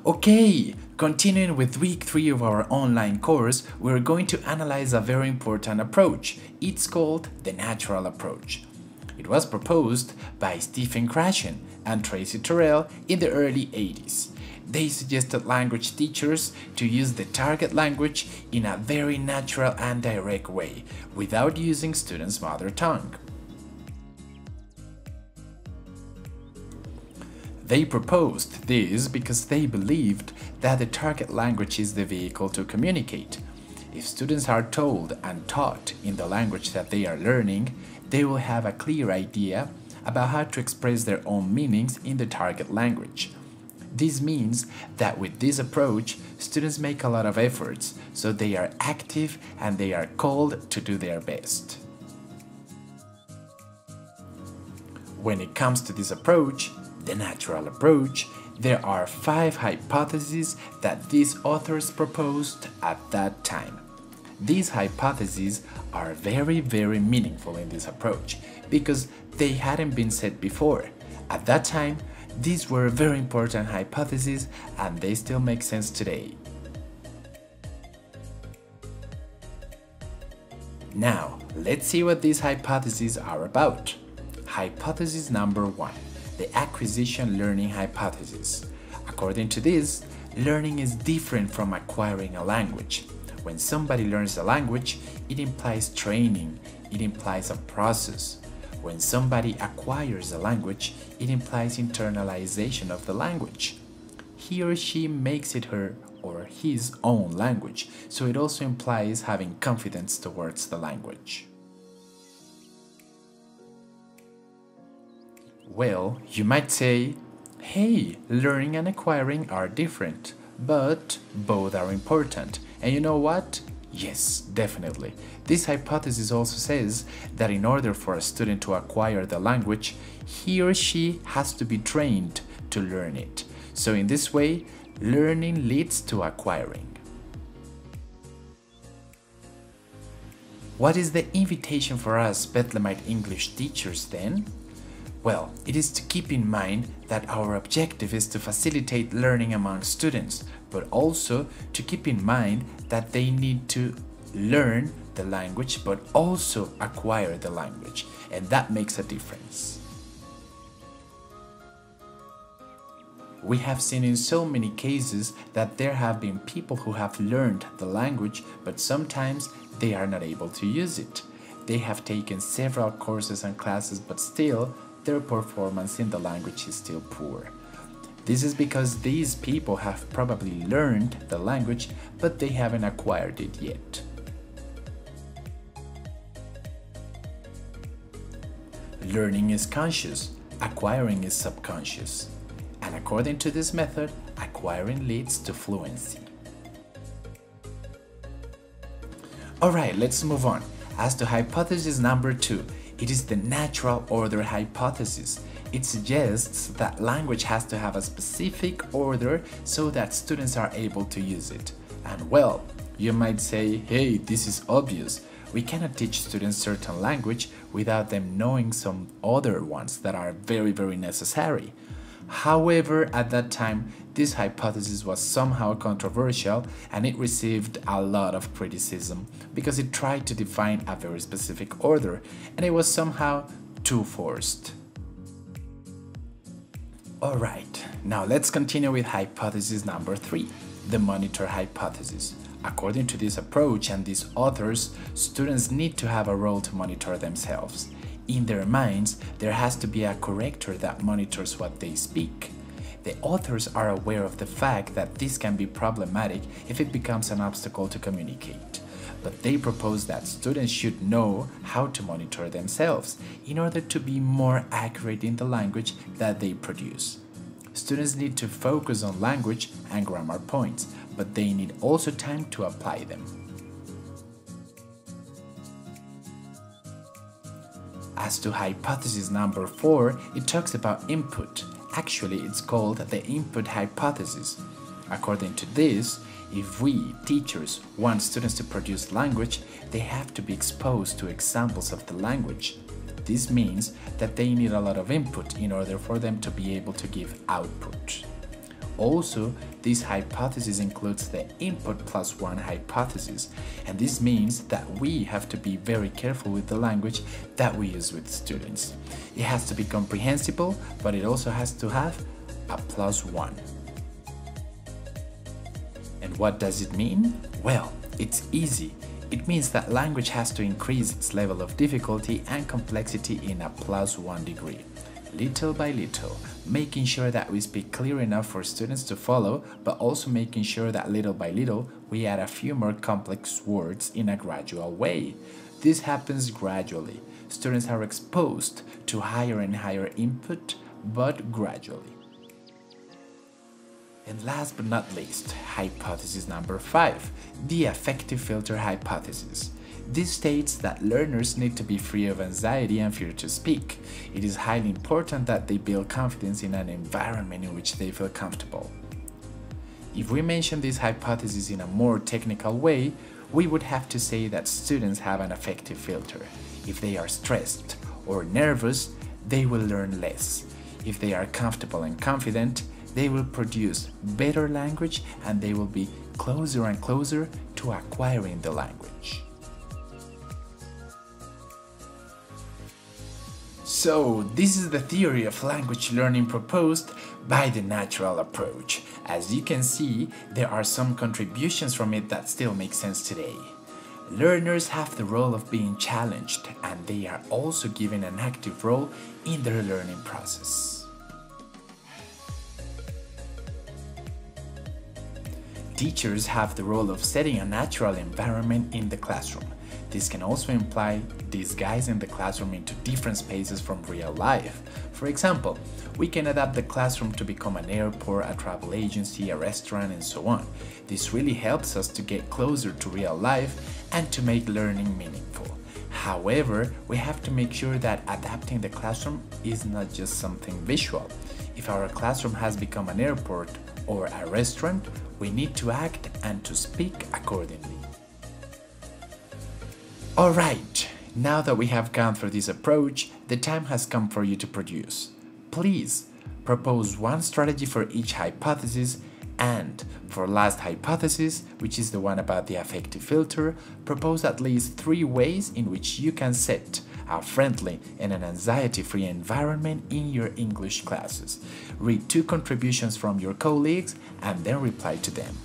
Okay, continuing with week 3 of our online course, we're going to analyze a very important approach. It's called the natural approach. It was proposed by Stephen Krashen and Tracy Terrell in the early 80s. They suggested language teachers to use the target language in a very natural and direct way, without using students' mother tongue. They proposed this because they believed that the target language is the vehicle to communicate. If students are told and taught in the language that they are learning, they will have a clear idea about how to express their own meanings in the target language. This means that with this approach, students make a lot of efforts, so they are active and they are called to do their best. When it comes to this approach, the natural approach, there are 5 hypotheses that these authors proposed at that time. These hypotheses are very meaningful in this approach because they hadn't been said before. At that time, these were very important hypotheses and they still make sense today. Now, let's see what these hypotheses are about. Hypothesis number 1. The acquisition learning hypothesis. According to this, learning is different from acquiring a language. When somebody learns a language, it implies training, it implies a process. When somebody acquires a language, it implies internalization of the language. He or she makes it her or his own language, so it also implies having confidence towards the language. Well, you might say, hey, learning and acquiring are different, but both are important. And you know what? Yes, definitely. This hypothesis also says that in order for a student to acquire the language, he or she has to be trained to learn it. So in this way, learning leads to acquiring. What is the invitation for us Bethlehemite English teachers then? Well, it is to keep in mind that our objective is to facilitate learning among students, but also to keep in mind that they need to learn the language but also acquire the language, and that makes a difference. We have seen in so many cases that there have been people who have learned the language, but sometimes they are not able to use it. They have taken several courses and classes, but still their performance in the language is still poor. This is because these people have probably learned the language, but they haven't acquired it yet. Learning is conscious, acquiring is subconscious. And according to this method, acquiring leads to fluency. Alright, let's move on. As to hypothesis number 2, it is the natural order hypothesis. It suggests that language has to have a specific order so that students are able to use it. And well, you might say, hey, this is obvious. We cannot teach students certain language without them knowing some other ones that are very necessary. However, at that time, this hypothesis was somehow controversial and it received a lot of criticism because it tried to define a very specific order and it was somehow too forced. Alright, now let's continue with hypothesis number 3, the monitor hypothesis. According to this approach and these authors, students need to have a role to monitor themselves. In their minds, there has to be a corrector that monitors what they speak. The authors are aware of the fact that this can be problematic if it becomes an obstacle to communicate. But they propose that students should know how to monitor themselves in order to be more accurate in the language that they produce. Students need to focus on language and grammar points, but they need also time to apply them. As to hypothesis number 4, it talks about input. Actually, it's called the input hypothesis. According to this, if we, teachers, want students to produce language, they have to be exposed to examples of the language. This means that they need a lot of input in order for them to be able to give output. Also, This hypothesis includes the input plus one hypothesis, and this means that we have to be very careful with the language that we use with students. It has to be comprehensible, but it also has to have a plus one. And what does it mean? Well, it's easy. It means that language has to increase its level of difficulty and complexity in a plus 1 degree, little by little, making sure that we speak clear enough for students to follow, but also making sure that little by little we add a few more complex words in a gradual way. This happens gradually. Students are exposed to higher and higher input, but gradually. And last but not least, hypothesis number 5, the affective filter hypothesis. This states that learners need to be free of anxiety and fear to speak. It is highly important that they build confidence in an environment in which they feel comfortable. If we mention this hypothesis in a more technical way, we would have to say that students have an affective filter. If they are stressed or nervous, they will learn less. If they are comfortable and confident, they will produce better language and they will be closer and closer to acquiring the language. So, this is the theory of language learning proposed by the natural approach. As you can see, there are some contributions from it that still make sense today. Learners have the role of being challenged, and they are also given an active role in their learning process. Teachers have the role of setting a natural environment in the classroom. This can also imply disguising the classroom into different spaces from real life. For example, we can adapt the classroom to become an airport, a travel agency, a restaurant, and so on. This really helps us to get closer to real life and to make learning meaningful. However, we have to make sure that adapting the classroom is not just something visual. If our classroom has become an airport or a restaurant, we need to act and to speak accordingly. Alright, now that we have gone through this approach, the time has come for you to produce. Please propose one strategy for each hypothesis, and for last hypothesis, which is the one about the affective filter, propose at least 3 ways in which you can set a friendly and an anxiety-free environment in your English classes. Read 2 contributions from your colleagues and then reply to them.